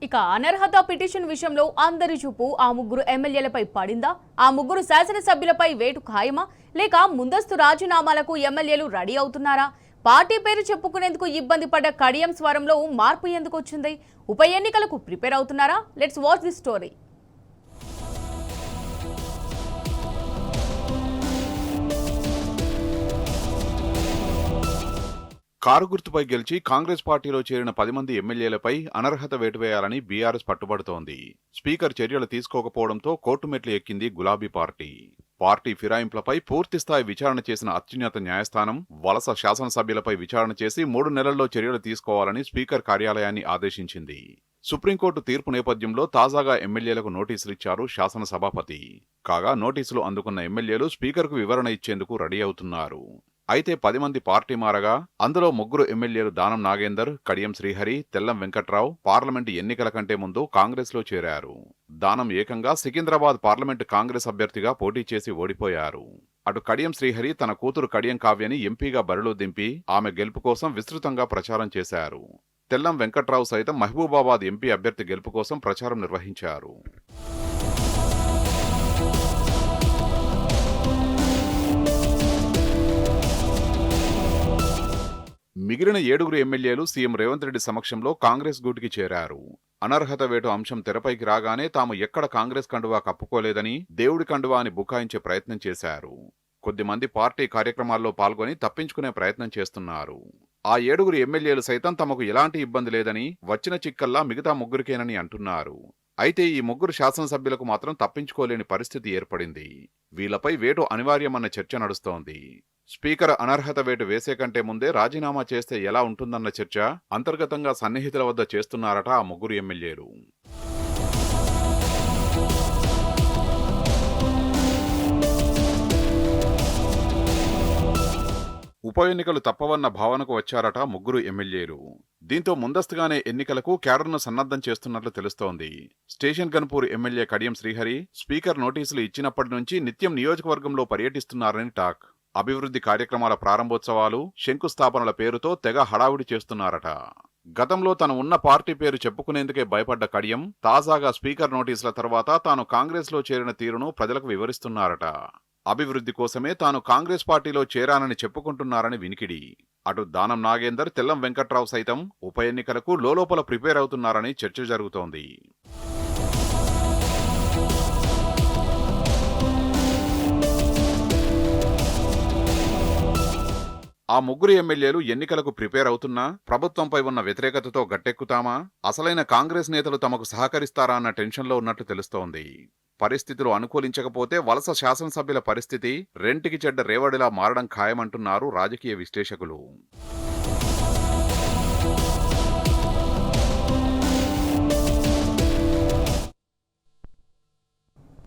ఇక అనర్హత పిటిషన్ విషయంలో అందరి చూపు ఆ ముగ్గురు ఎమ్మెల్యేలపై పడిందా? ఆ ముగ్గురు శాసనసభ్యులపై వేటు ఖాయమా? లేక ముందస్తు రాజీనామాలకు ఎమ్మెల్యేలు రెడీ అవుతున్నారా? పార్టీ పేరు చెప్పుకునేందుకు ఇబ్బంది పడ్డ కడియం స్వరంలో మార్పు ఎందుకు వచ్చింది? ఉప ఎన్నికలకు ప్రిపేర్ అవుతున్నారా? Let's watch this story. Car గుర్తుపై గెలిచి కాంగ్రెస్ పార్టీలో చేరిన 10 మంది ఎమ్మెల్యేలపై అనర్హత వేటు వేయాలని బీఆర్ఎస్ పట్టుబడుతోంది. స్పీకర్ చర్యలు తీసుకోకపోవడంతో కోర్టు మెట్లు ఎక్కింది గులాబీ పార్టీ. పార్టీ ఫిరాయింపులపై పూర్తిస్థాయి విచారణ చేసిన అత్యున్నత న్యాయస్థానం వలస శాసనసభ్యులపై విచారణ చేసి 3 నెలల్లో చర్యలు తీసుకోవాలని స్పీకర్ కార్యాలయాన్ని ఆదేశించింది. సుప్రీంకోర్టు తీర్పు నేపథ్యంలో తాజాగా ఎమ్మెల్యేలకు నోటీసులిచ్చారు శాసనసభాపతి. కాగా నోటీసులు అందుకున్న ఎమ్మెల్యేలు స్పీకర్కు వివరణ ఇచ్చేందుకు రెడీ అవుతున్నారు. అయితే 10 మంది పార్టీ మారగా అందులో 3 ఎమ్మెల్యేలు దానం నాగేందర్, కడియం శ్రీహరి, తెల్లం వెంకట్రావు పార్లమెంటు ఎన్నికల కంటే ముందు కాంగ్రెస్లో చేరారు. దానం ఏకంగా సికింద్రాబాద్ పార్లమెంటు కాంగ్రెస్ అభ్యర్థిగా పోటీ చేసి ఓడిపోయారు. అటు కడియం శ్రీహరి తన కూతురు కడియం కావ్యని ఎంపీగా బరిలో దింపి ఆమె గెలుపు కోసం విస్తృతంగా ప్రచారం చేశారు. తెల్లం వెంకట్రావు సైతం మహబూబాబాద్ ఎంపీ అభ్యర్థి గెలుపు కోసం ప్రచారం నిర్వహించారు. మిగిలిన 7 ఎమ్మెల్యేలు సీఎం రేవంత్ రెడ్డి సమక్షంలో కాంగ్రెస్ గూటికి చేరారు. అనర్హత వేటు అంశం తెరపైకి రాగానే తాము ఎక్కడ కాంగ్రెస్ కండువా కప్పుకోలేదని దేవుడి కండువా అని బుకాయించే ప్రయత్నం చేశారు. కొద్దిమంది పార్టీ కార్యక్రమాల్లో పాల్గొని తప్పించుకునే ప్రయత్నం చేస్తున్నారు. ఆ 7 ఎమ్మెల్యేలు సైతం తమకు ఎలాంటి ఇబ్బంది లేదని, వచ్చిన చిక్కల్లా మిగతా 3కేనని అంటున్నారు. అయితే ఈ 3 శాసనసభ్యులకు మాత్రం తప్పించుకోలేని పరిస్థితి ఏర్పడింది. వీళ్లపై వేటు అనివార్యమన్న చర్చ నడుస్తోంది. స్పీకర్ అనర్హత వేటు వేసే కంటే ముందే రాజీనామా చేస్తే ఎలా ఉంటుందన్న చర్చ అంతర్గతంగా సన్నిహితుల వద్ద చేస్తున్నారట ఆ 3 ఎమ్మెల్యేలు. ఉప ఎన్నికలు తప్పవన్న భావనకు వచ్చారట 3 ఎమ్మెల్యేలు. దీంతో ముందస్తుగానే ఎన్నికలకు క్యాడర్ను సన్నద్ధం చేస్తున్నట్లు తెలుస్తోంది. Station Ghanpur MLA Kadiyam Srihari speaker నోటీసులు ఇచ్చినప్పటి నుంచి నిత్యం నియోజకవర్గంలో పర్యటిస్తున్నారని టాక్. అభివృద్ధి కార్యక్రమాల ప్రారంభోత్సవాలు, శంకుస్థాపనల పేరుతో తెగ హడావుడి చేస్తున్నారట. గతంలో తను ఉన్న పార్టీ పేరు చెప్పుకునేందుకే భయపడ్డ కడియం తాజాగా స్పీకర్ నోటీసుల తర్వాత తాను కాంగ్రెస్లో చేరిన తీరును ప్రజలకు వివరిస్తున్నారట. అభివృద్ధి కోసమే తాను కాంగ్రెస్ పార్టీలో చేరానని చెప్పుకుంటున్నారని వినికిడి. అటు దానం నాగేందర్, తెల్లం వెంకట్రావు సైతం ఉప ఎన్నికలకు లోలోపల ప్రిపేర్ అవుతున్నారని చర్చ జరుగుతోంది. ఆ 3 ఎమ్మెల్యేలు ఎన్నికలకు ప్రిపేర్ అవుతున్నా ప్రభుత్వంపై ఉన్న వ్యతిరేకతతో గట్టెక్కుతామా, అసలైన కాంగ్రెస్ నేతలు తమకు సహకరిస్తారా అన్న టెన్షన్లో ఉన్నట్టు తెలుస్తోంది. పరిస్థితులు అనుకూలించకపోతే వలస శాసనసభ్యుల పరిస్థితి రెంటికి చెడ్డ రేవడిలా మారడం ఖాయమంటున్నారు రాజకీయ విశ్లేషకులు.